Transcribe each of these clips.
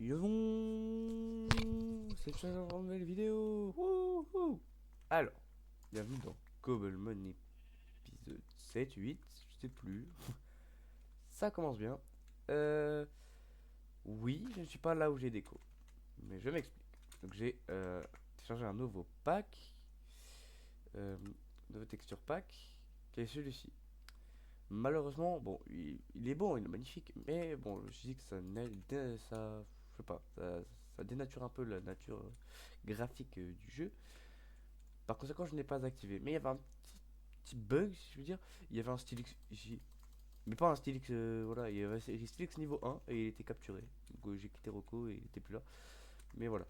Yvon, c'est une nouvelle vidéo. Wouhou. Alors, bienvenue dans Cobblemon épisode 7, 8, je sais plus. Ça commence bien. Euh, oui, je ne suis pas là où j'ai déco, mais je m'explique. Donc j'ai téléchargé un nouveau pack, euh, nouveau texture pack, qui est celui-ci. Malheureusement, bon, il est bon, il est magnifique, mais bon, je me suis dit que ça, je sais pas, ça dénature un peu la nature graphique du jeu. Par conséquent, je n'ai pas activé. Mais il y avait un petit bug, si je veux dire. Il y avait un Stylix ici, mais pas un Stylix, voilà, il y avait un Stylix niveau 1 et il était capturé. Donc j'ai quitté Rocco et il était plus là. Mais voilà,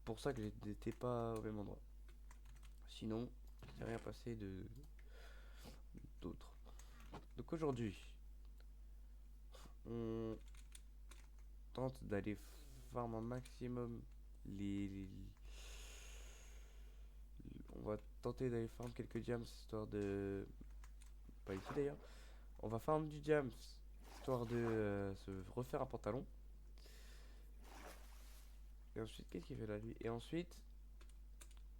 pour ça que j'étais pas au même endroit. Sinon, il n'y a rien passé de d'autre. Donc aujourd'hui, on tente d'aller farm un maximum les- on va tenter d'aller farm quelques diams histoire de... Pas ici d'ailleurs. On va farm du diams histoire de se refaire un pantalon. Et ensuite, qu'est-ce qu'il fait là lui? Et ensuite,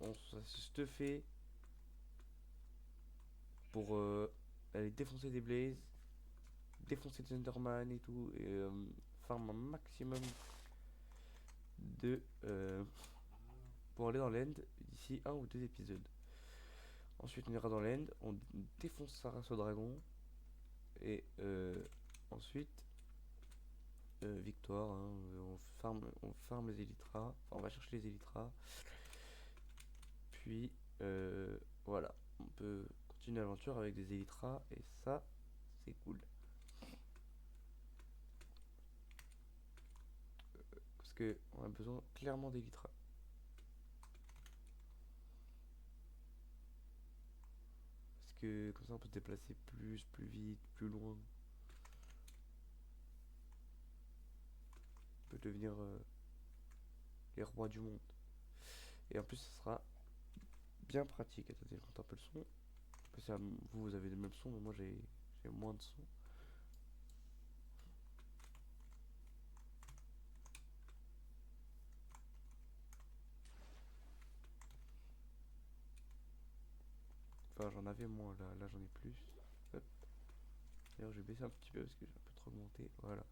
on va se stuffer pour aller défoncer des blazes, défoncer des enderman et tout. Et farm un maximum de... pour aller dans l'end d'ici un ou deux épisodes. Ensuite, on ira dans l'end, on défoncera ce dragon. Et ensuite, victoire, hein, on farm les élytras. Enfin, on va chercher les élytras. Puis, voilà, on peut continuer l'aventure avec des élytras. Et ça, c'est cool. Parce que on a besoin clairement d'élytras. Parce que comme ça, on peut se déplacer plus vite, plus loin. On peut devenir les rois du monde. Et en plus, ce sera bien pratique. Attendez, je monte un peu le son. Parce que vous avez le même son, mais moi j'ai moins de son. Enfin, j'en avais moins là j'en ai plus. Hop. D'ailleurs, j'ai baissé un petit peu parce que j'ai un peu trop augmenté. Voilà.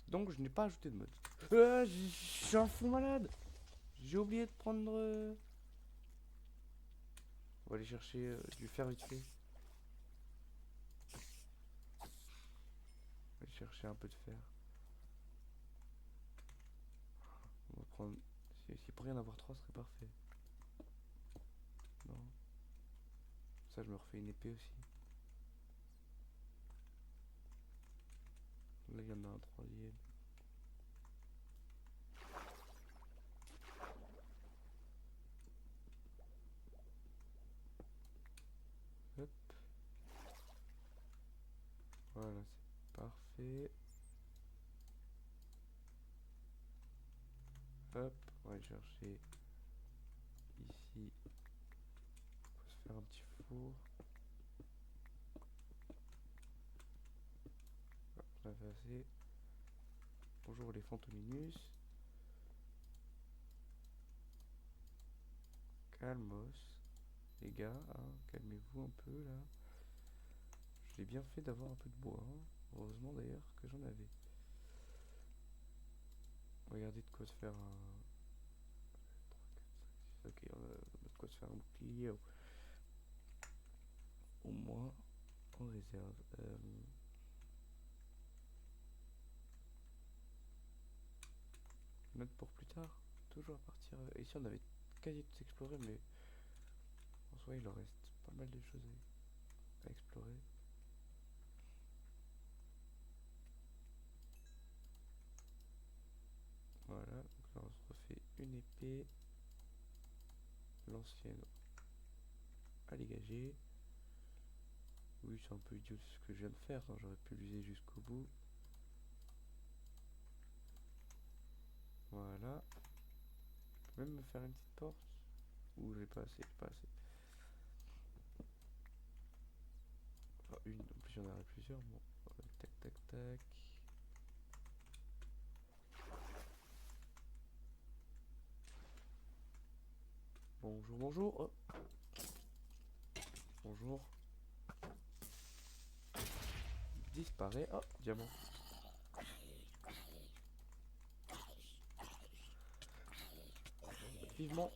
Donc, je n'ai pas ajouté de mode. Je suis un fou malade. J'ai oublié de prendre. On va aller chercher du fer vite fait. On va aller chercher un peu de fer. On va prendre. Si pour rien avoir 3 ce serait parfait. Non. Ça, je me refais une épée aussi. Là, il y en a un troisième. Hop. Voilà, c'est parfait. Hop. On va aller chercher ici. On va se faire un petit four. Hop, on a fait assez. Bonjour les fantominus. Calmos. Les gars, hein, calmez-vous un peu là. J'ai bien fait d'avoir un peu de bois, hein. Heureusement d'ailleurs que j'en avais. Regardez de quoi se faire un... Ok, on a de quoi se faire un bouclier au moins en réserve. Note pour plus tard. Toujours à partir... Ici on avait quasi tout exploré, mais en soi il en reste pas mal de choses à explorer. Voilà, donc là on se refait une épée. L'ancienne à dégager. Oui, c'est un peu idiot ce que je viens de faire, hein. J'aurais pu l'user jusqu'au bout. Voilà. Je peux même me faire une petite porte. Ou j'ai pas assez, j'ai pas assez. Enfin, une, en plus il y en aurait plusieurs. Bon, tac tac, tac. Bonjour, bonjour. Oh. Bonjour. Disparaît. Oh, diamant. Vivement.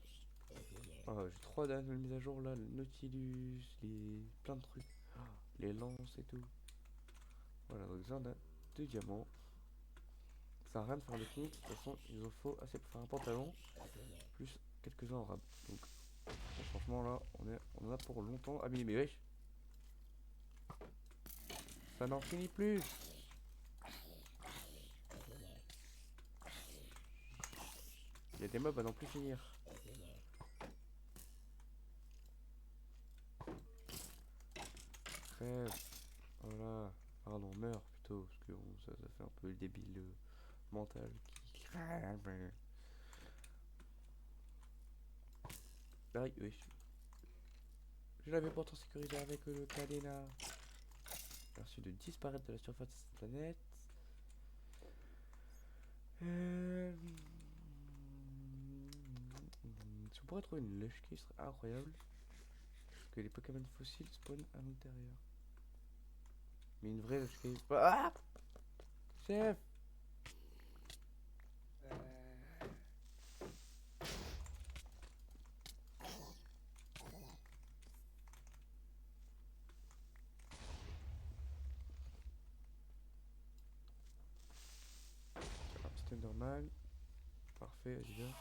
Oh, j'ai 3 dernières mises à jour là. Le Nautilus, les... plein de trucs. Oh, les lances et tout. Voilà, donc ça on a 2 diamants. Ça sert à rien de faire le compte. De toute façon, il nous faut assez pour faire un pantalon. Plus quelques-uns en rab. Donc, bon, franchement là, on en a pour longtemps. Ah mais wesh. Ça n'en finit plus. Il y a des mobs à n'en plus finir. Crève. Voilà. Pardon, meurs plutôt. Parce que bon, ça fait un peu le débile mental qui crève. Aïe, oui. Je l'avais pourtant sécurisé avec le cadenas. Merci de disparaître de la surface de cette planète. Si on pourrait trouver une lèche qui serait incroyable. Parce que les Pokémon fossiles spawnent à l'intérieur. Mais une vraie lèche cave. Ah, chef. Un petit Enderman. Parfait, vas-y viens.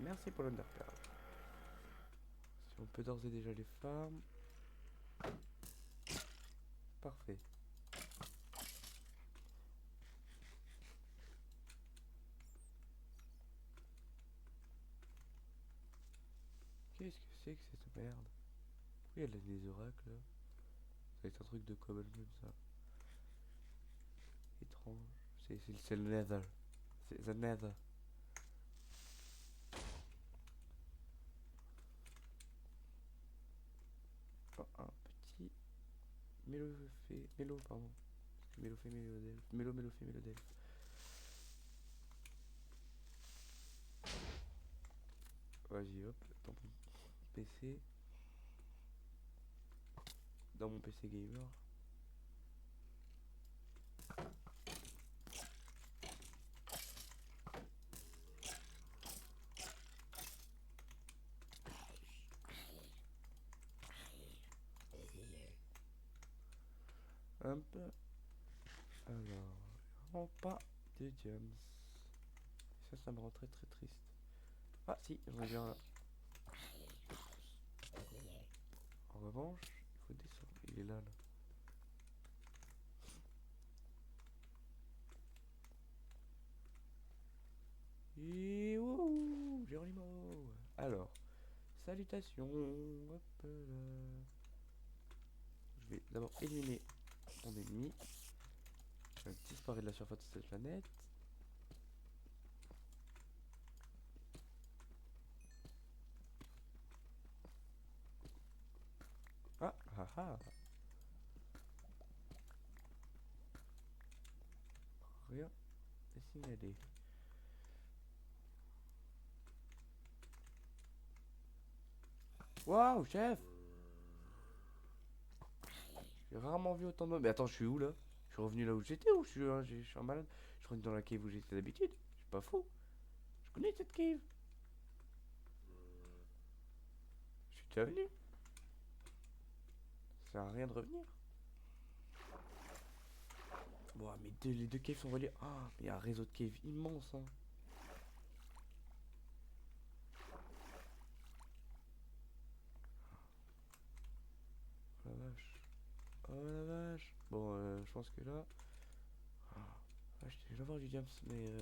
Merci pour l'Underpearl. Si on peut d'ores et déjà les farms. Parfait. Qu'est-ce que c'est que cette merde? Pourquoi il y a de la netherrack là? Ça va être un truc de cobble même ça. Étrange. C'est le nether. C'est the nether. Oh, un petit Mélo, pardon. Mélo fait Mélodelphe. Mélo fait Mélodelphe. Vas-y hop, dans mon PC. Dans mon PC gamer. Hop. Alors, vraiment pas de gems. Ça me rend très très triste. Ah si, j'en ai bien un. En revanche, il faut descendre. Il est là là. Et wouhou, Geronimo. Alors, salutations. Hop là. Je vais d'abord éliminer mon ennemi. Il va disparaître de la surface de cette planète. Ah, ah, ah. Rien à signaler. Waouh, chef! J'ai rarement vu autant de mobs. Mais attends, je suis où là? Je suis revenu là où j'étais ou je suis un malade? Je suis revenu dans la cave où j'étais d'habitude. Je suis pas fou. Je connais cette cave. Je suis déjà venu. Ça sert à rien de revenir. Bon, mais les deux caves sont reliés. Ah, mais il y a un réseau de caves immense, hein. Oh la vache. Oh la vache. Bon, je pense que là. Ah, je vais déjà voir du diams, mais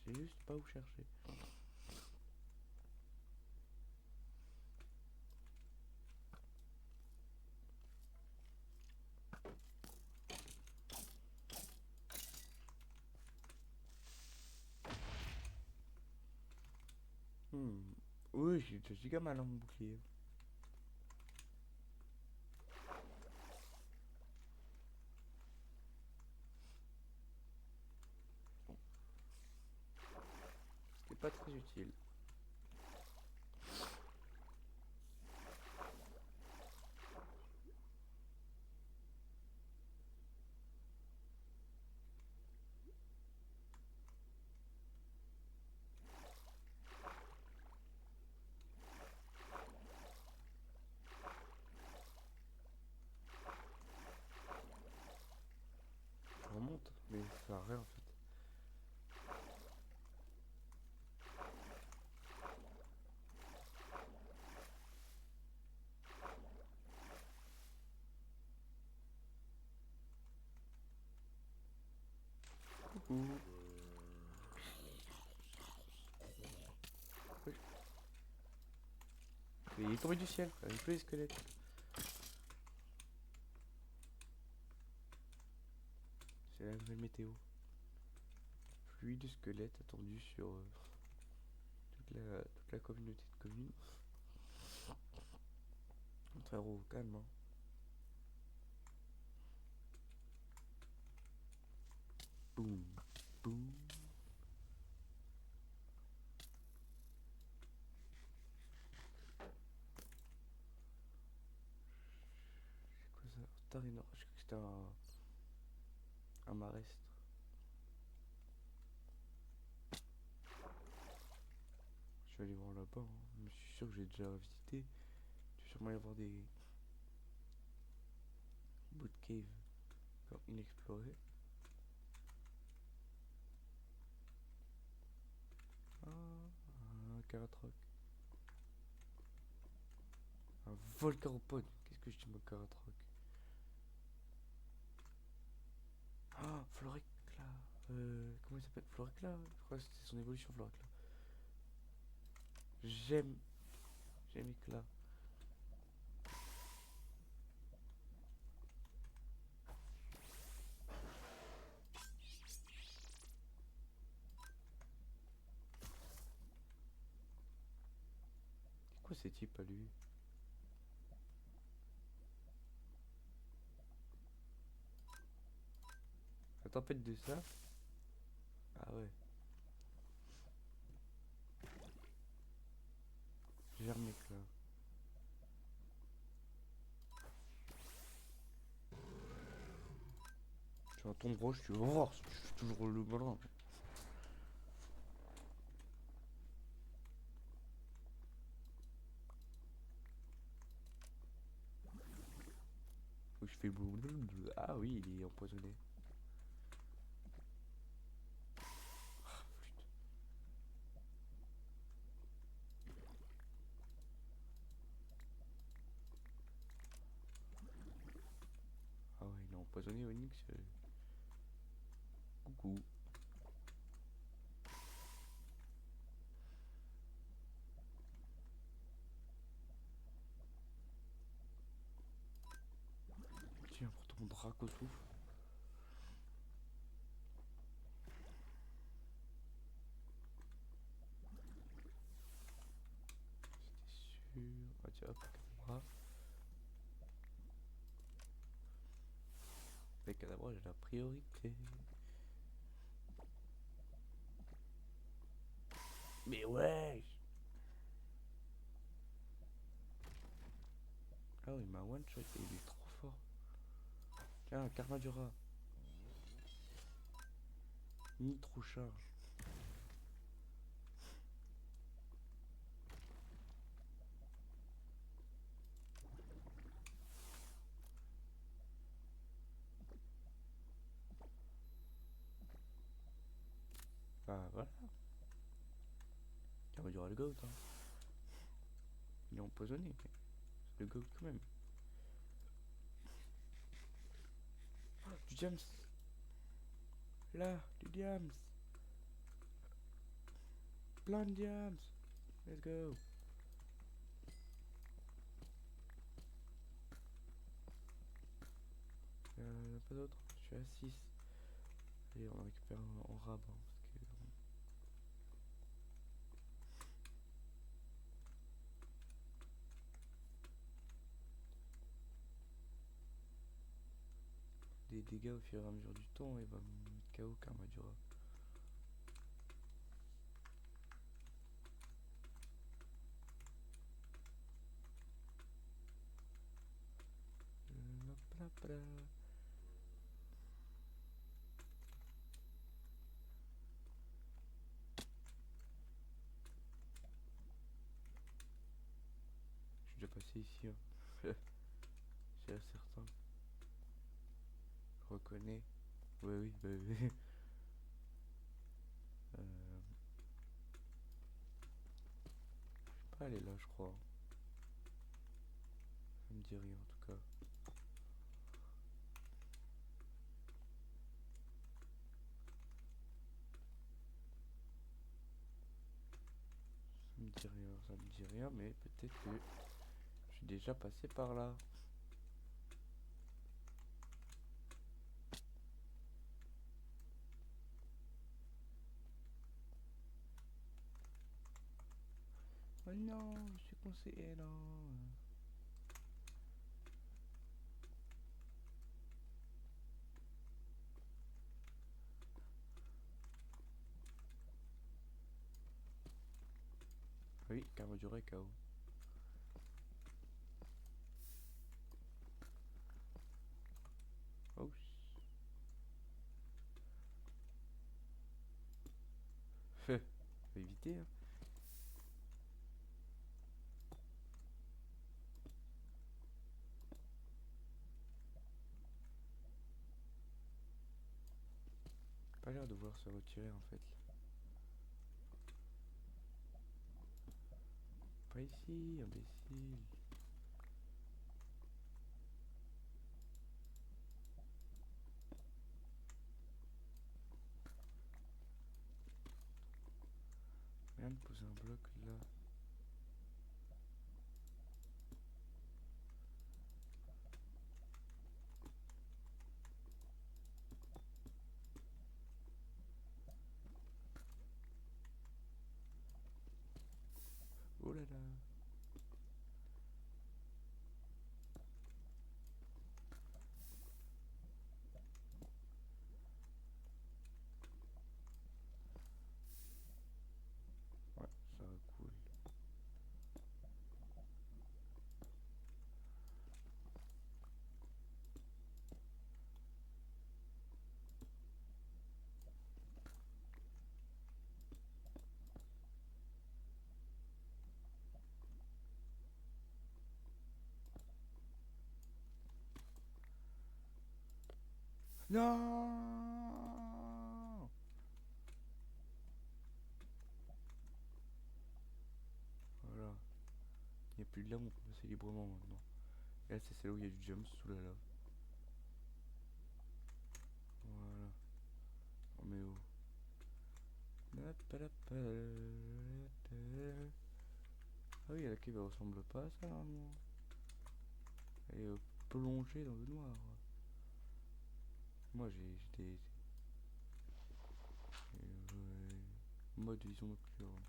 je sais juste pas où chercher. Hmm. Oui, j'ai giga mal, hein, mon bouclier. C'est pas très utile. Je remonte, mais ça sert à rien en fait. Coucou. Oui. Mais il est tombé du ciel, avec tous les squelettes. C'est la nouvelle météo. Pluie de squelettes attendu sur toute la communauté de communes. Frérot, calme. Hein. Boum, boum. C'est quoi ça? Tarinor, je crois que c'était un marestre. Je vais aller voir là-bas. Hein. Je suis sûr que j'ai déjà visité. Tu vas sûrement y avoir des bouts de cave encore inexplorés. Ah, un Karatroc. Un Volcaropod. Qu'est-ce que je dis, mon Karatroc? Ah, Florecla. Comment il s'appelle? Florecla? Je crois que c'était son évolution, Florecla. J'aime. J'aime éclat. C'est quoi ces types à lui? La tempête de ça? Ah ouais. Germe éclat. Je suis un tombe roche, tu vas voir. Je suis toujours le malin. Où je fais blablabla. Ah oui, il est empoisonné. Ah, flûte. Ah ouais, il est empoisonné, Onyx. Coucou. Tiens, pour ton drac au souffle. C'était sûr. Ah tiens, hop, cadabra. Avec cadabra, j'ai la priorité. Mais ouais. Ah oui, il m'a one shot et il est trop fort. Tiens, karma du rat. Nitro charge. Ah voilà. Karma du rat le goat. Hein. Il est empoisonné. Mais c'est le goat quand même. Ah, du diams. Là, du diams. Plein de diams. Let's go. Pas d'autre. Je suis à 6. Allez, on récupère en rab. Hein, parce que... dégâts au fur et à mesure du temps, il va me mettre KO Karmadura. Je suis déjà passé ici, hein. C'est certain. Je reconnais. Ouais, oui, bah oui. Je vais pas aller là, je crois. Ça me dit rien en tout cas. Ça me dit rien, ça me dit rien, mais peut-être que je suis déjà passé par là. Oh non, je suis conseillé, non. Oui, Karmadura est KO. Oh. Faut éviter, hein. Pas l'air de vouloir se retirer en fait. Pas ici, imbécile. Viens de poser un bloc là. Oh là là. Ouais, ça va cool. Non. Voilà. Il n'y a plus de lame, on peut passer librement maintenant. Et là, c'est celle où il y a du jump sous la lave. Voilà. Oh mais oh. Ah oui, la cave elle ressemble pas à ça normalement. Elle est plongée dans le noir. Moi j'ai des mode vision nocturne.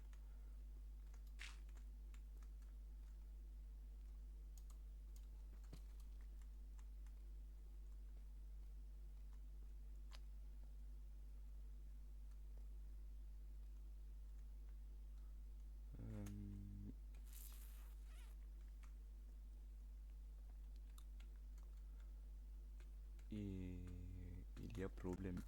Et il y a problème.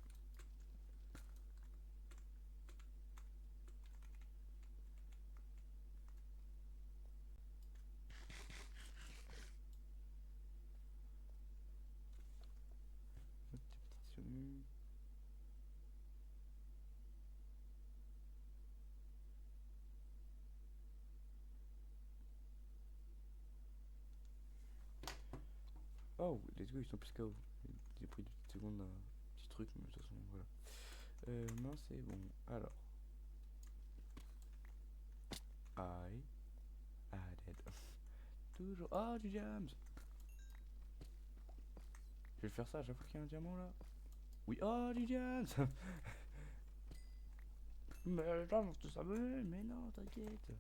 Oh, let's go, ils sont plus KO. J'ai pris 2 secondes un petit truc, mais de toute façon, voilà. Non, c'est bon. Alors. I added. Toujours. Ah, du jams. Je vais faire ça à chaque fois qu'il y a un diamant là. Oui, oh, du jams. Mais attends, tout ça, mais non, t'inquiète.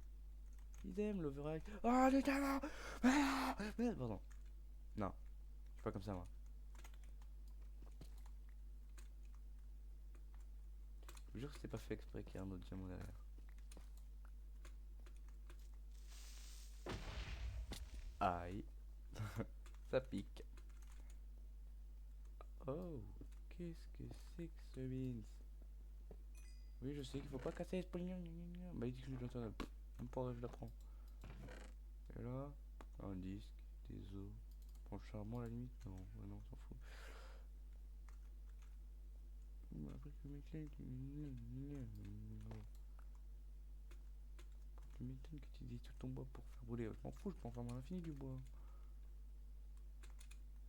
Ils aiment l'override. Oh, du diamant. Ah, pardon. Non, je suis pas comme ça, moi. Je vous jure que c'était pas fait exprès qu'il y a un autre diamant derrière. Aïe. Ça pique. Oh, qu'est-ce que c'est que ce beans? Oui, je sais qu'il faut pas casser les spoilers. Bah, il dit que je dois même pas, je la prends. Et là, un disque, des os. Pour le charbon à la limite? Non, ouais, non, on s'en fout. Après que mes clés. Tu m'étonnes que tu dis tout ton bois pour faire brûler. Je m'en fous, je peux en faire à l'infini du bois.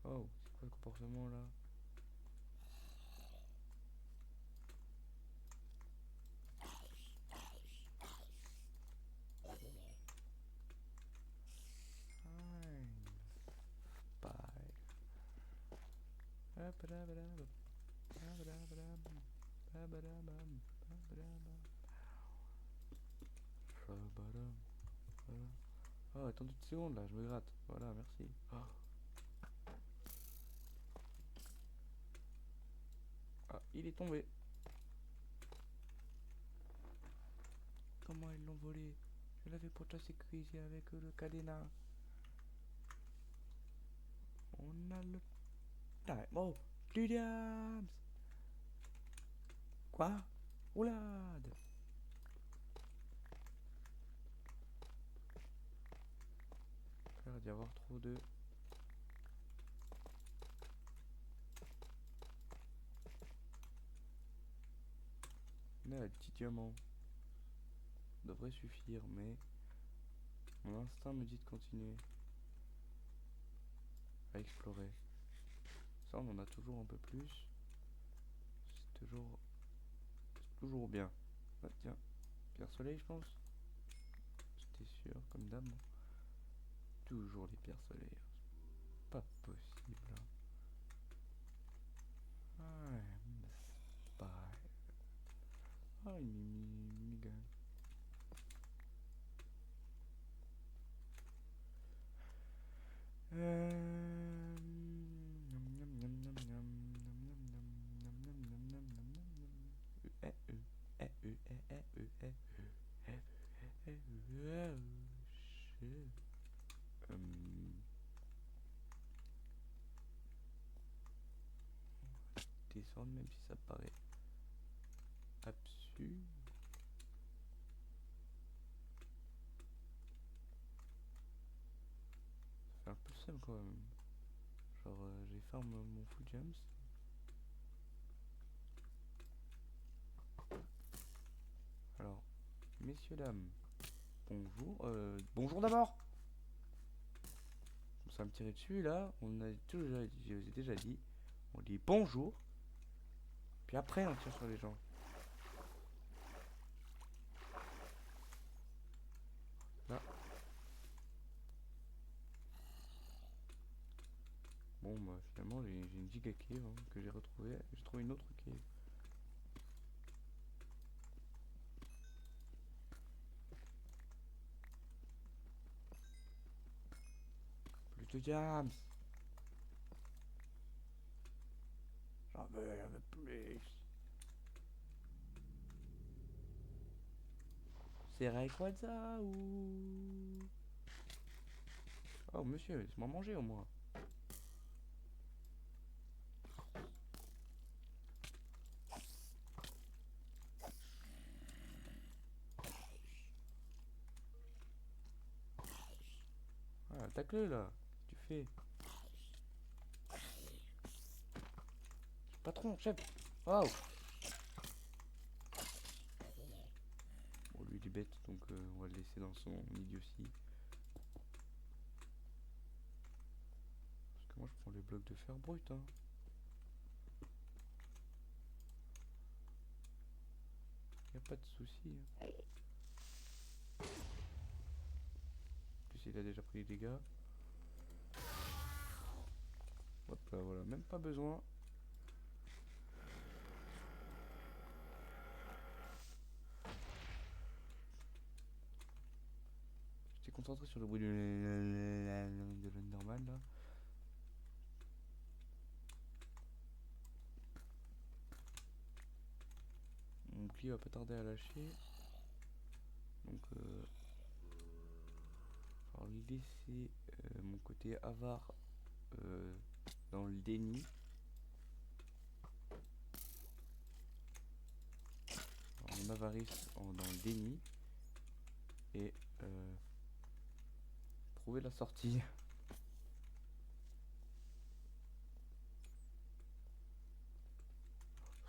Oh, c'est quoi le comportement là? Bye. Oh, attends 2 secondes là, je me gratte. Voilà, merci. Oh. Ah, il est tombé. Comment ils l'ont volé? Je l'avais pourtant sécurisé avec le cadenas. On a le... Ah, oh, Williams. Quoi? Roulade. Il va y avoir trop de... On a le petit diamant. Devrait suffire, mais... Mon instinct me dit de continuer à explorer. Ça, on en a toujours un peu plus. C'est toujours bien. Ah, tiens, pierre soleil, je pense. J'étais sûr, comme d'hab. Toujours les pierres soleil. Pas possible. Ah, bye. Ah, Miga. Descendre même si ça paraît absurde. Ça fait un peu seul quand même. Genre j'ai farm mon full gems. Alors, messieurs dames, bonjour. Bonjour d'abord. On va me tirer dessus là. On a toujours, je vous ai déjà dit. On dit bonjour. Puis après on tire sur les gens. Là. Bon bah finalement j'ai une giga cave hein, que j'ai retrouvée. J'ai trouvé une autre cave. Plus de jams. J'en veux plus. C'est Rayquaza ou... Oh monsieur, laisse-moi manger au moins. Ah, attaque-le là. Qu'est-ce que tu fais? Patron, chef. Oh. Bon, lui il est bête, donc on va le laisser dans son idiotie. Parce que moi je prends les blocs de fer brut, hein. Y a pas de souci. Hein. En plus il a déjà pris les dégâts. Hop là, voilà, même pas besoin. J'étais concentré sur le bruit de l'Enderman là. Donc bouclier va pas tarder à lâcher. Donc, alors lui laisser mon côté avare dans le déni. Alors, mon avarice dans le déni. Et trouver la sortie.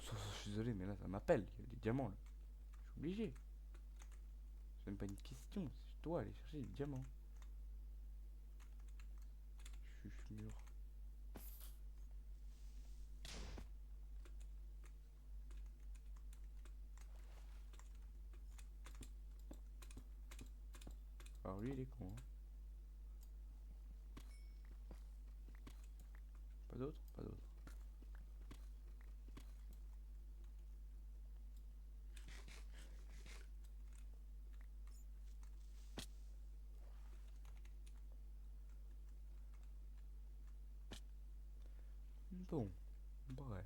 Je suis désolé, mais là ça m'appelle. Il y a des diamants là. Je suis obligé. C'est même pas une question. Je dois aller chercher des diamants. Je mûr. Alors lui il est con. Hein. Pas d'autre? Pas d'autre. Bon. Bref.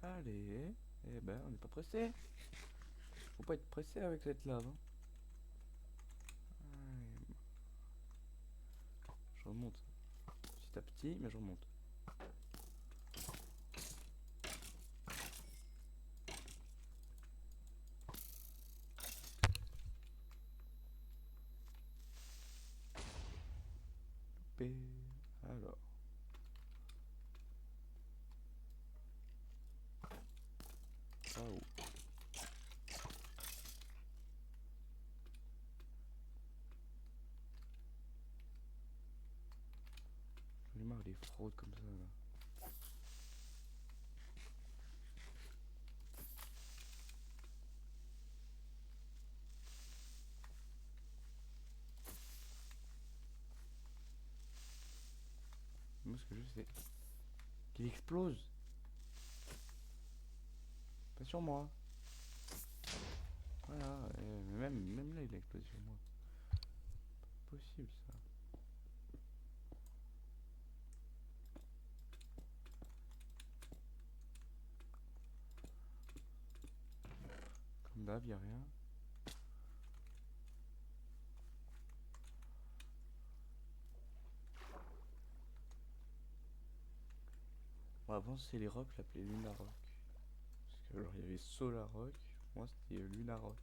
Allez. Eh ben, on n'est pas pressé. Faut pas être pressé avec cette lave. Hein. Je remonte petit à petit, mais je remonte. Loupé. Alors. Ah oh. J'en ai marre des fraudes comme ça là. Moi ce que je sais, qu'il explose. Pas sur moi. Voilà, même là il a explosé sur moi. Pas possible ça. Comme d'hab, y'a rien. Bon, avant c'est les rocks, je l'appelais Luna Rock. Parce que alors il y avait Solar Rock, moi c'était Luna Rock.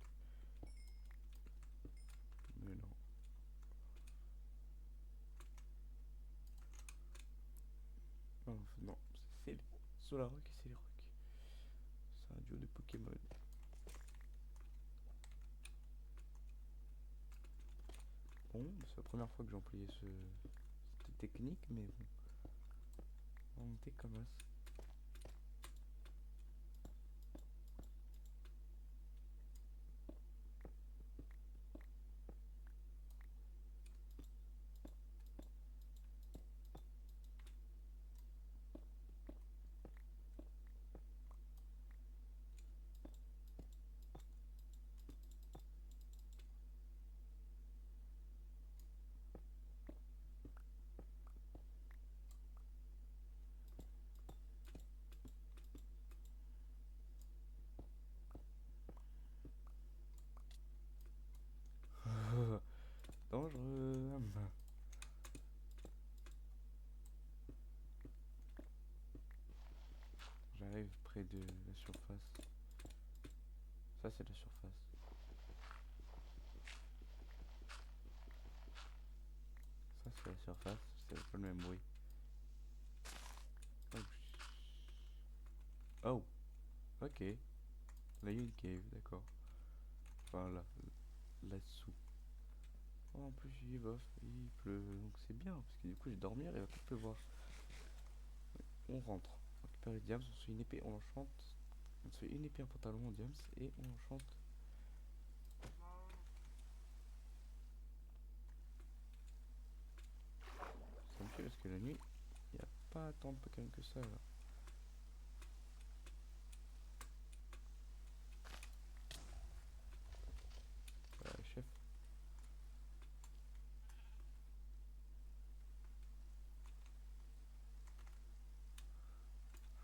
Mais non. Non, non, c'est les Solar Rock et c'est les Rock. C'est un duo de Pokémon. Bon, c'est la première fois que j'ai employé cette technique, mais bon. On était comme ça. Dangereux. J'arrive près de la surface. Ça c'est la surface. Ça c'est la surface. C'est pas le même bruit. Oh. Ok. Là il y a une cave, d'accord. Enfin là-dessous. Oh, en plus il pleut, donc c'est bien, parce que du coup je vais dormir et il va pas pleuvoir. On rentre. récupère les diams, on se fait une épée, on enchante. On se fait une épée, un pantalon en diams et on enchante. Ça me fait parce que la nuit, il n'y a pas tant de Pokémon que ça là. Voilà, chef.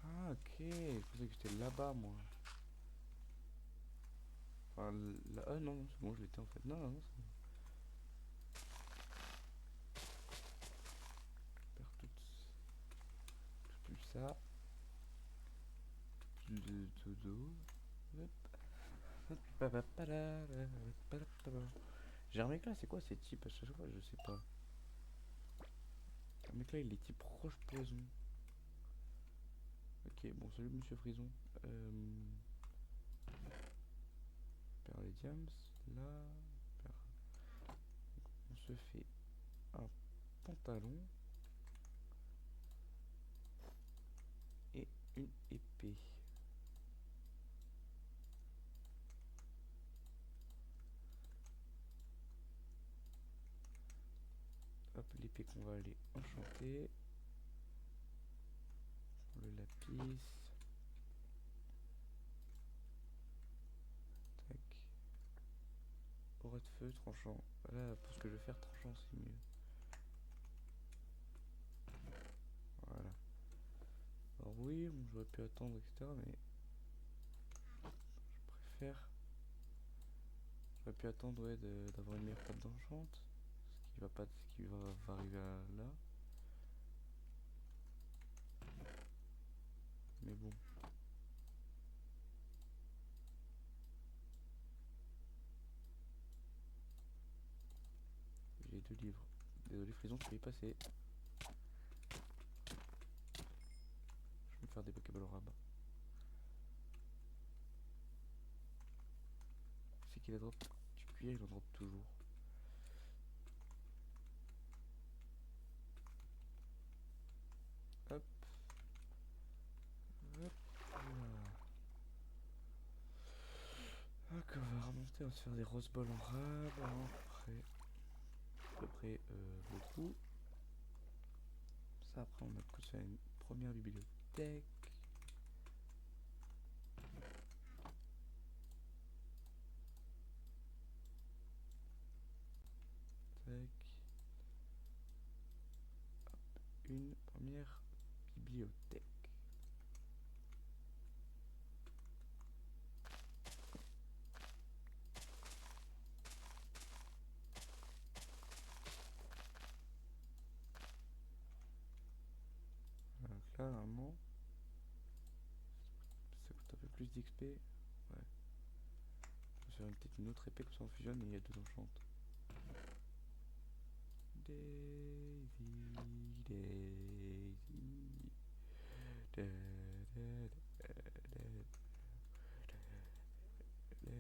Ah ok, je pensais que j'étais là-bas moi. Enfin là, ah non, c'est bon, je l'étais en fait. Non, non, c'est bon. Je perds tout ça. De dodo. J'ai un mec là, c'est quoi ces types à chaque fois? Je sais pas. Un mec là, il est type roche poison. Ok, bon, salut monsieur Frison. Perd les diams. Là. On se fait un pantalon. Et une épée. Hop, l'épée qu'on va aller enchanter. Le lapis. Tac. Aura de feu, tranchant. Voilà, pour ce que je vais faire, tranchant, c'est mieux. Voilà. Alors oui, bon, j'aurais pu attendre, etc. Mais je préfère. J'aurais pu attendre, ouais, d'avoir une meilleure table d'enchante. Ce qui va pas, ce qui va arriver là. Mais bon. J'ai 2 livres. Désolé, Frison, tu peux y passer. Je vais me faire des Pokéballs au rabat. C'est qu'il a drop du cuir, il en drop toujours. Hop. Hop. Là. Donc on va remonter, on va se faire des rose balls en rab. À peu près beaucoup. Ça après on a que ça une première bibliothèque. Tac. Une première bibliothèque. Donc là normalement ça coûte un peu plus d'XP. Ouais. Je vais faire peut-être une autre épée comme ça on fusionne et il y a 2 enchantes. Daisy, Daisy. Da, da, da, da, da.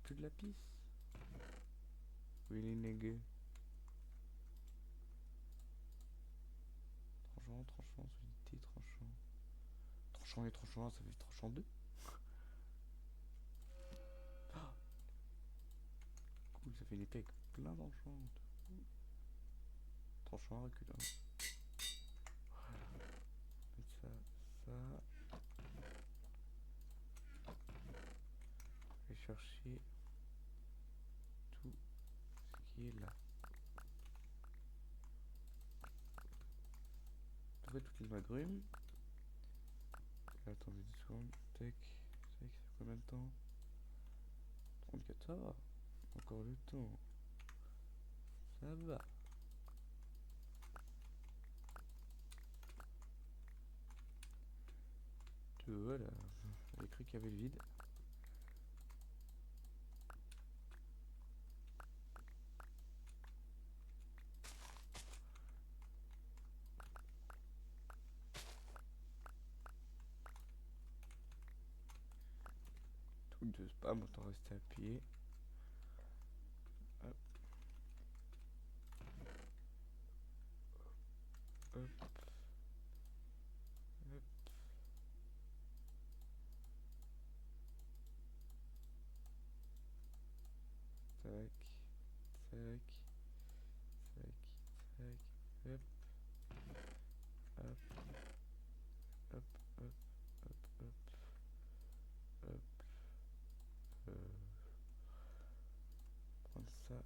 Plus de lapis. Willy Nege. Tranchant, solidité, tranchant. Tranchant et tranchant, ça fait tranchant 2. Ah, cool, ça fait une épée avec plein d'enchantes. Tranchant, recul. Hein. Voilà. Ça, ça. Je vais chercher tout ce qui est là. Trouver toutes les agrumes. Attendez 2 secondes. Tac. Ça fait combien de temps? 34, ça va. Encore le temps. Ça va. Voilà. J'avais cru qu'il y avait le vide. Truc de spam, autant rester appuyé. Hop. Hop. tac, tac, tac, hop, hop, hop, hop, hop, hop, hop, prendre ça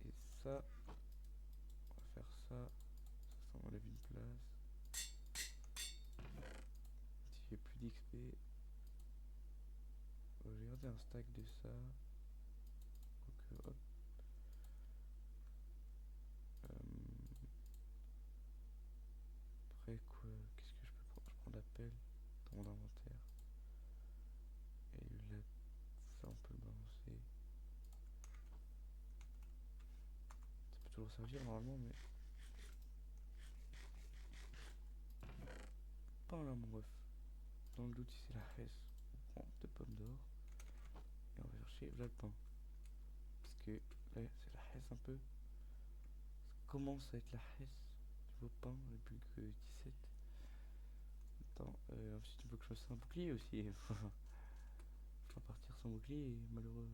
et ça, on va faire ça m'enlève une place, si j'ai plus d'XP, j'ai gardé un stack de ça, donc hop, après quoi, qu'est-ce que je peux prendre, je prends l'appel dans mon inventaire, et là, ça on peut le balancer, ça peut toujours servir normalement, mais pas là mon ref. Dans le doute, si c'est la hesse, on prend 2 pommes d'or et on va chercher là le pain. Parce que là, c'est la hesse un peu. Ça commence à être la hesse niveau pain, j'ai plus que 17. Attends, ensuite il faut que je fasse un bouclier aussi. Je vais partir sans bouclier, malheureux.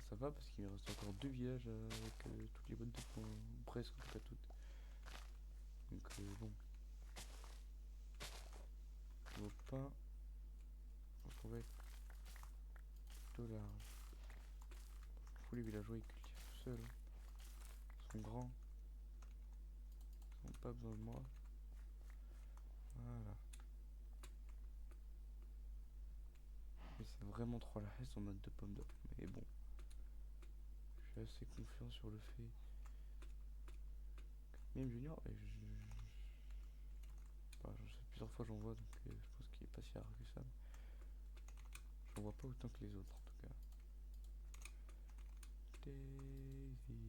Ça va parce qu'il me reste encore 2 villages avec toutes les boîtes de pain, presque, en tout cas toutes. Donc bon. Niveau pain, on pourrait être plutôt large. Faut les villageois ils cultivent tout seuls. Ils sont grands. Ils n'ont pas besoin de moi. Voilà. Mais c'est vraiment trop la hesse en mode de pommes d'or. Mais bon. Je suis assez confiant sur le fait. Même Junior, enfin, je sais plusieurs fois j'en vois donc je pense qu'il est pas si rare que ça. J'en vois pas autant que les autres en tout cas. Daisy,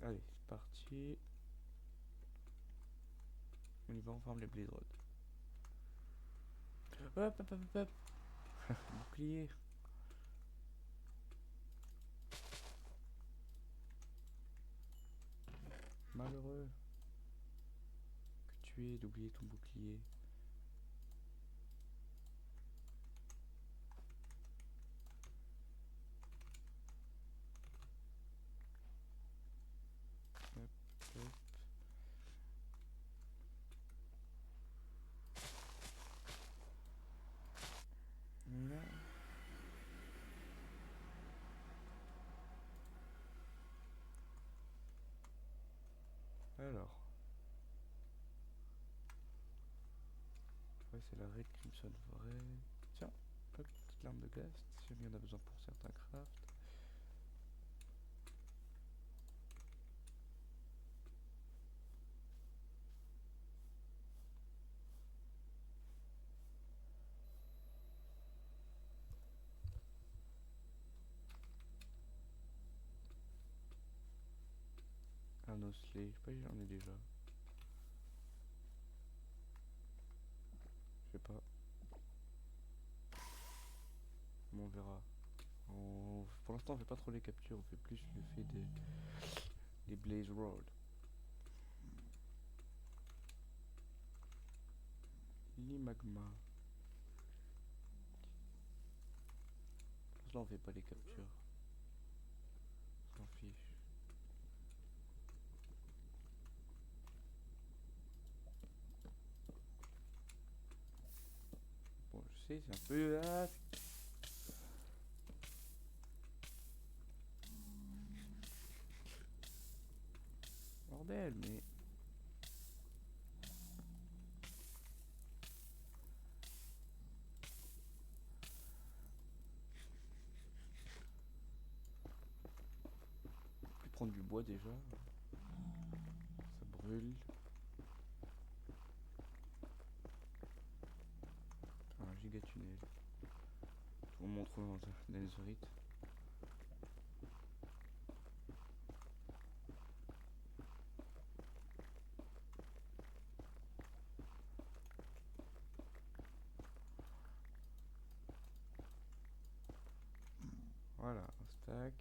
allez, c'est parti. On y va, on farm les Blaze Road. Hop, hop, hop, hop. Bouclier. Malheureux. Que tu es d'oublier ton bouclier. Hop, hop. Là. Alors. Ouais, c'est la Red Crimson Forêt. Tiens, hop, petite larme de glace. Si jamais il y en a besoin pour certains crafts. Un osselet, je sais pas si j'en ai déjà. Je sais pas. Mais on verra. Pour l'instant, on fait pas trop les captures, on fait plus le fait des Blaze Road. L'imagma. Là, on fait pas les captures. On s'en fiche. Bon, je sais, c'est un peu. Ah, bordel, mais. Plus prendre du bois déjà. Ça brûle. Un giga tunnel. On montre dans Netherite. Voilà, un stack.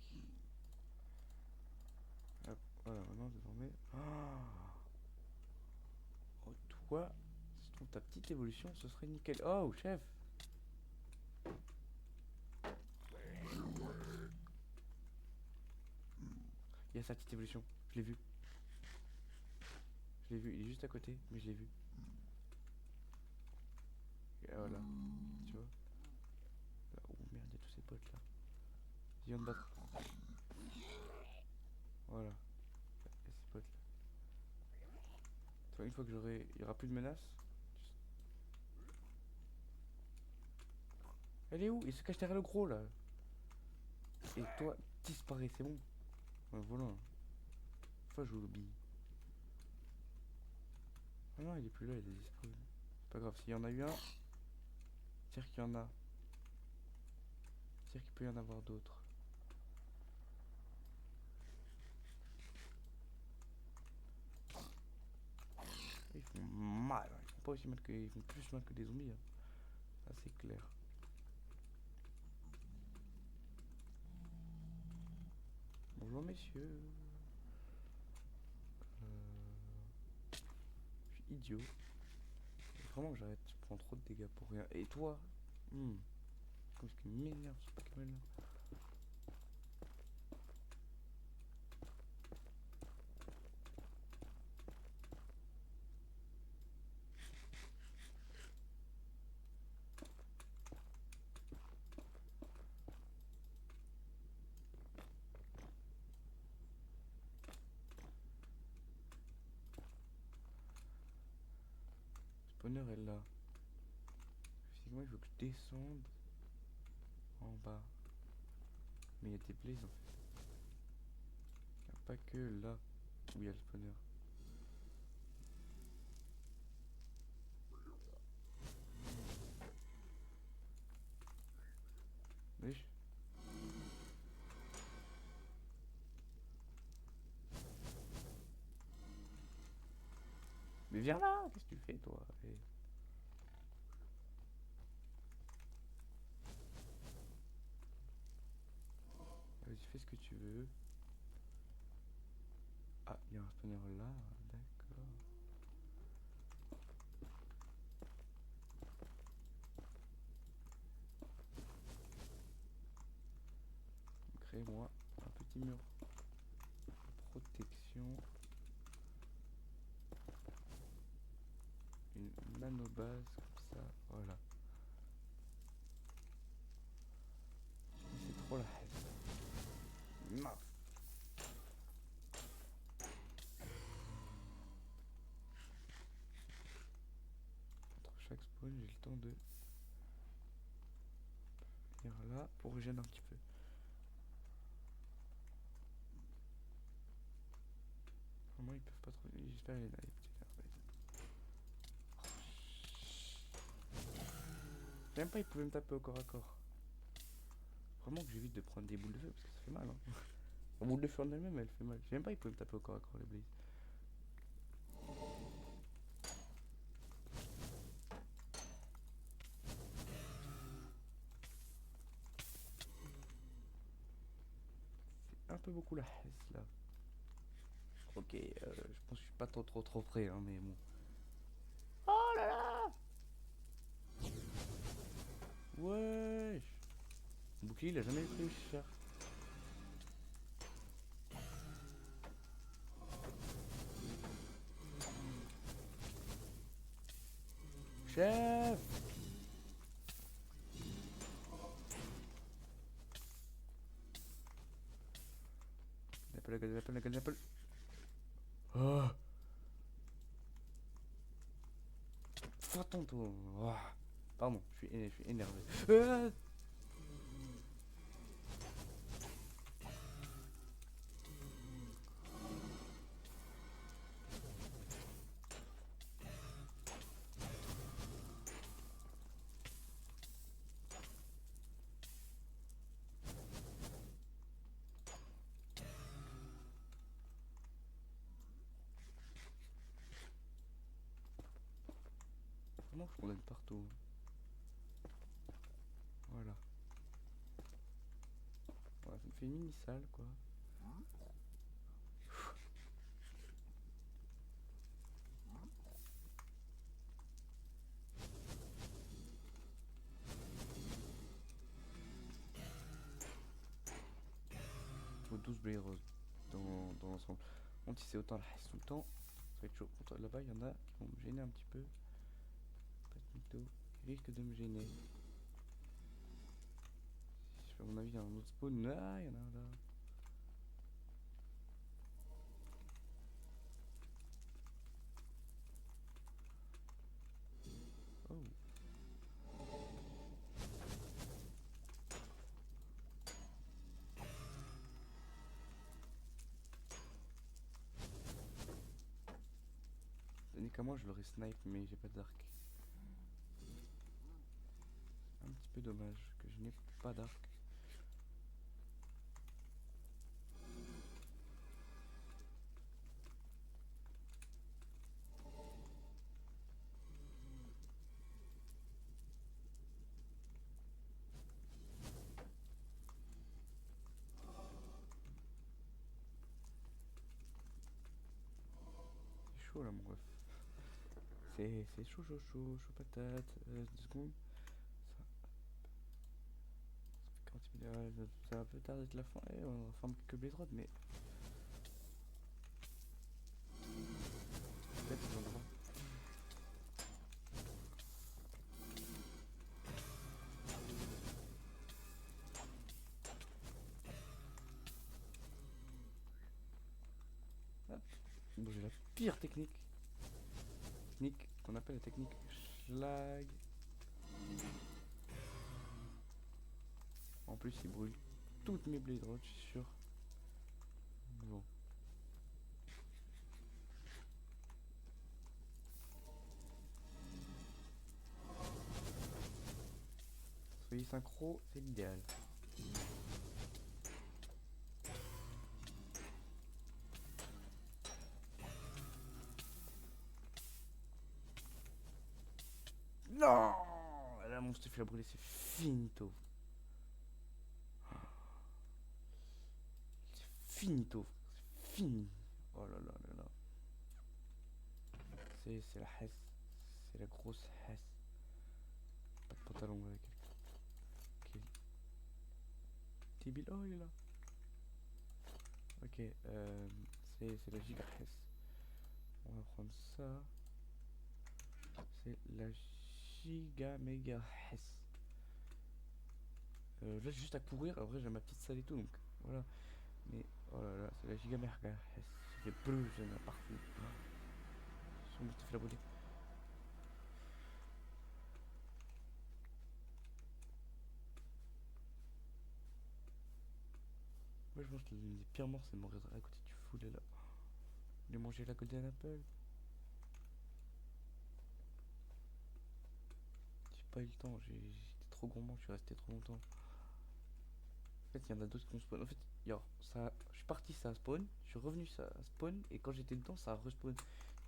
Ouais. Oh, toi, si tu trouves ta petite évolution, ce serait nickel. Oh, chef! Il y a sa petite évolution. Je l'ai vu. Je l'ai vu. Il est juste à côté, mais je l'ai vu. Et voilà. Tu vois? Là, oh merde, il y a tous ces potes là. Viens de battre. Voilà. Il y a ces potes là. Tu vois, une fois que j'aurai. Il y aura plus de menaces. Elle est où? Il se cache derrière le gros là. Et toi, disparaît, c'est bon. Ouais, voilà. Fois je l'oublie. Ah non, il est plus là, il a disparu. C'est pas grave, s'il y en a eu un, c'est-à-dire qu'il y en a. C'est-à-dire qu'il peut y en avoir d'autres. Ils font mal, hein. Ils font pas aussi mal que. Ils font plus mal que des zombies, hein. Ça c'est clair. Bonjour messieurs. Je suis idiot. Vraiment que j'arrête, je prends trop de dégâts pour rien. Et toi? Comme ce qui m'énerve ce Pokémon là. Spawner est là. Physiquement il faut que je descende en bas. Mais il y a des blazes en fait. Il n'y a pas que là où il y a le spawner. Wesh. Mais viens là, qu'est-ce que tu fais toi? Vas-y, fais ce que tu veux. Ah, il y a un spawner là, d'accord. Crée-moi un petit mur de protection. Une nanobase comme ça, voilà. C'est trop la haine. Mince. Entre chaque spawn, j'ai le temps de venir là pour régénérer un petit peu. Vraiment, ils peuvent pas trop. J'espère qu'il y a des même pas, ils pouvaient me taper au corps à corps. Vraiment que j'évite de prendre des boules de feu parce que ça fait mal. Hein. La boule de feu en elle-même, elle fait mal. Je sais même pas, ils pouvaient me taper au corps à corps, les blazes. C'est un peu beaucoup la haisse là. Ok, je pense que je suis pas trop près, hein, mais bon. Oh là là! Wesh! Mon bouclier, il a jamais pris cher. Chef! J'appelle. Oh! Attends, toi. Oh. Pardon, je suis énervé. Vraiment, je condamne partout. Voilà. Voilà, ça me fait une mini salle, quoi. 12 blés roses dans l'ensemble. Bon, si c'est autant la haisse tout le temps, ça va être chaud. Là-bas, il y en a qui vont me gêner un petit peu. Pas de mytho. Ils risquent de me gêner. Si je fais à mon avis, il y a un autre spawn. Ah, il y en a un là. Oh. Tandis qu'à moi, je l'aurais snipe, mais j'ai pas d'arc. Un petit peu dommage que je n'ai pas d'arc. C'est chaud là, mon ref. C'est chaud, chaud, chaud, chaud patate. 2 secondes. Ça fait 40 000. Ça va peut-être être la fin. On farm quelques blaze rods, mais. Peut-être qu'ils vont avoir. Hop. Bon, j'ai la pire technique. Technique qu'on appelle la technique schlag. En plus, il brûle toutes mes blade rods, je suis sûr. Bon. Soyez synchro, c'est l'idéal. Non. Là, mon stuff il a brûlé, c'est finito. C'est finito. C'est fini. Oh là là là là. C'est la hesse. C'est la grosse hesse. Pas de pantalon avec. Ok. Tibil, oh il est là. Ok, c'est la giga hesse. On va prendre ça. C'est la giga méga hesse. Là j'ai juste à courir, après j'ai ma petite salle et tout donc voilà. Mais oh là là, c'est la giga méga hesse. J'ai plus, j'en ai partout. Sur mon stuff la brûlé. Moi je pense que l'une des pires morts c'est de mourir à côté du foulet là. De manger la golden apple. J'ai pas eu le temps, j'étais trop gourmand, je suis resté trop longtemps. En fait, il y en a d'autres qui ont spawn. En fait, ça, je suis parti, ça a spawn. Je suis revenu, ça a spawn. Et quand j'étais dedans, ça a respawn.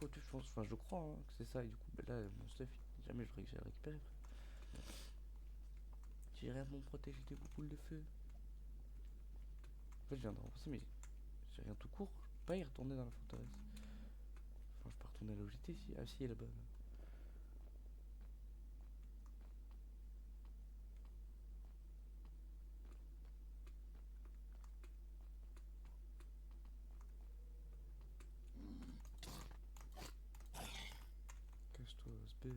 Je pense, enfin, je crois hein, que c'est ça. Et du coup, bah, là, mon stuff, jamais je réussi à le récupérer. J'ai rien pour me protéger des boules de feu. En fait, je viens de remplacer, mais j'ai rien tout court. Je peux pas y retourner dans la forteresse. Enfin, je peux retourner là où j'étais. Si. Ah, si, là-bas. Là. Cache-toi, SB.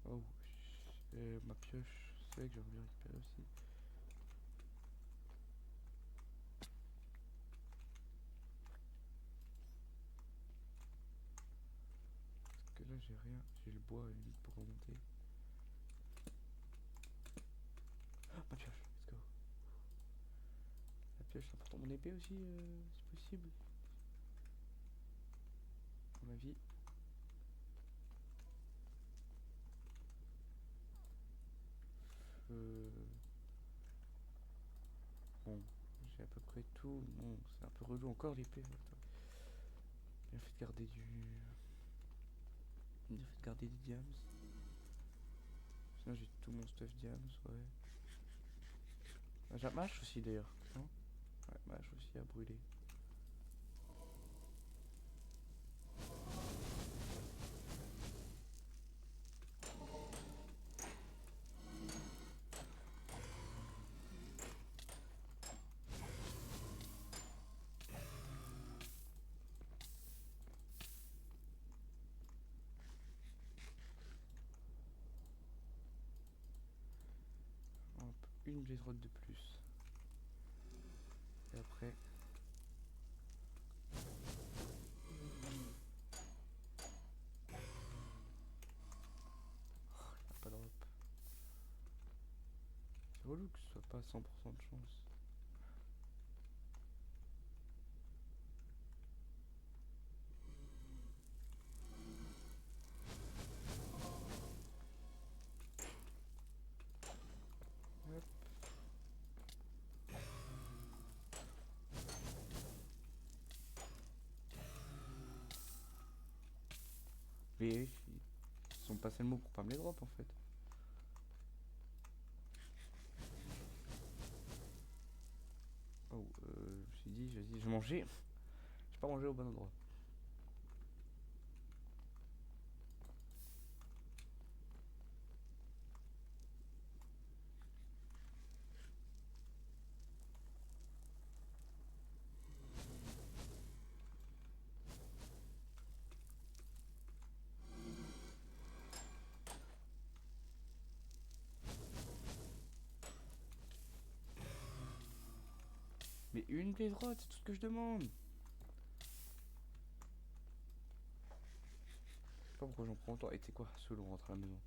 Oh, ma pioche. C'est vrai que j'aurais bien récupéré aussi. Parce que là, j'ai rien. J'ai le bois limite pour remonter. Ah, ma pioche, let's go. La pioche, c'est important. Mon épée aussi, c'est possible. À mon avis. Euh... Bon, j'ai à peu près tout. Bon, c'est un peu relou encore l'épée. Bien fait de garder du. Il me fait garder des diams. Sinon j'ai tout mon stuff diams, ouais. Ah, j'ai un match aussi d'ailleurs, non? Ouais, match aussi à brûler. Hop, une blaze rod de plus. Et après. Pas de drop. C'est relou que ce soit pas 100% de chance. Hop. Mais ils sont passés le mot pour pas me les drop en fait. Oh, je me suis dit, vas-y, je mangeais. J'ai pas mangé au bon endroit. Mais une blaze rod, c'est tout ce que je demande. Je sais pas pourquoi j'en prends autant. Et tu sais quoi, seul on rentre à la maison.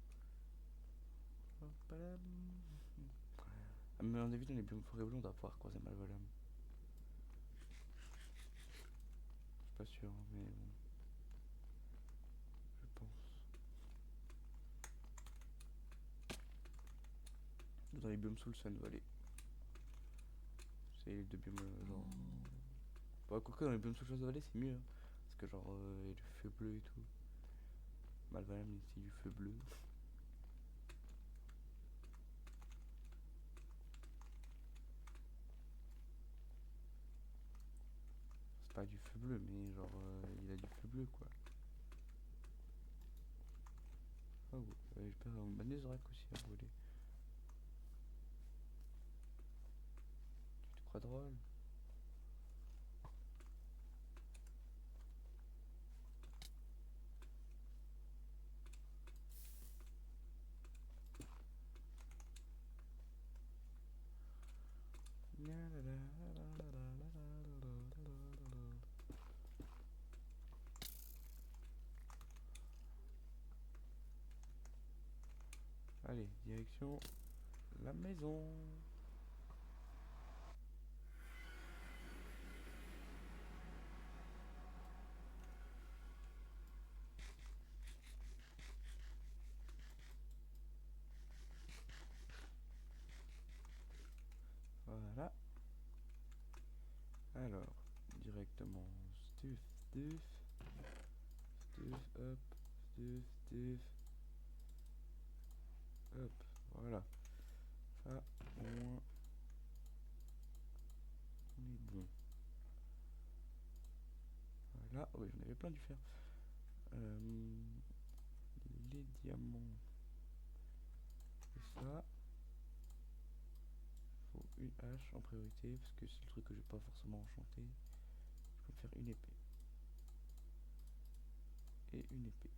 Ah, mais on a vu dans les biomes forêt bleus, on doit pouvoir croiser Malvolam. Je suis pas sûr, mais bon. Je pense. Dans les biomes sous le sun valley. C'est les deux biomes genre. Bah, quoique dans les biomes sous le sun valley, c'est mieux. Hein. Parce que genre, il y a du feu bleu et tout. Malvolam, c'est du feu bleu. C'est pas du feu bleu, mais genre, il a du feu bleu quoi. Ah ouais, j'espère un Banezrak aussi à brûler. Tu te crois drôle? Allez, direction la maison. Voilà. Alors, directement stuff, stuff, stuff, hop, stuff, stuff, hop, voilà. Ça, au moins, on est bon. Voilà, oui, j'en avais plein du fer. Les diamants. Et ça, faut une hache en priorité, parce que c'est le truc que je vais pas forcément enchanter. Je peux me faire une épée. Et une épée.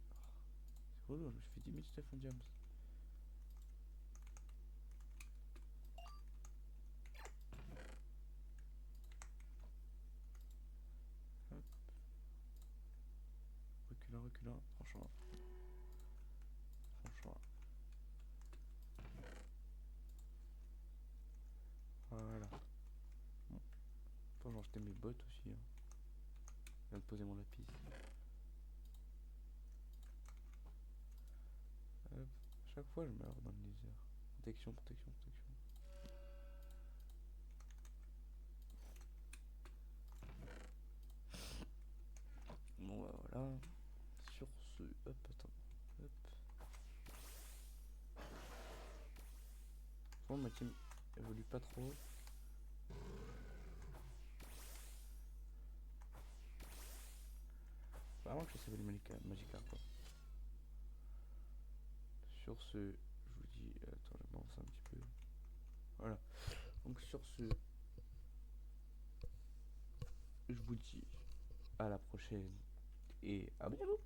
Oh, c'est relou, je fais 10 000 stuff en diams. Hop. Reculant, reculant, franchement. Franchement. Voilà. Bon. Faut j'en jeter mes bottes aussi. Hein. Je viens de poser mon lapis. Hop. Chaque fois je meurs dans le nether. Protection, protection, protection. Bon bah voilà. Sur ce. Hop, attends. Franchement, ma team évolue pas trop. Vraiment que je sais le Magikarp quoi. Sur ce, je vous dis. Attends, je m'avance un petit peu. Voilà. Donc sur ce, je vous dis à la prochaine et abonnez-vous.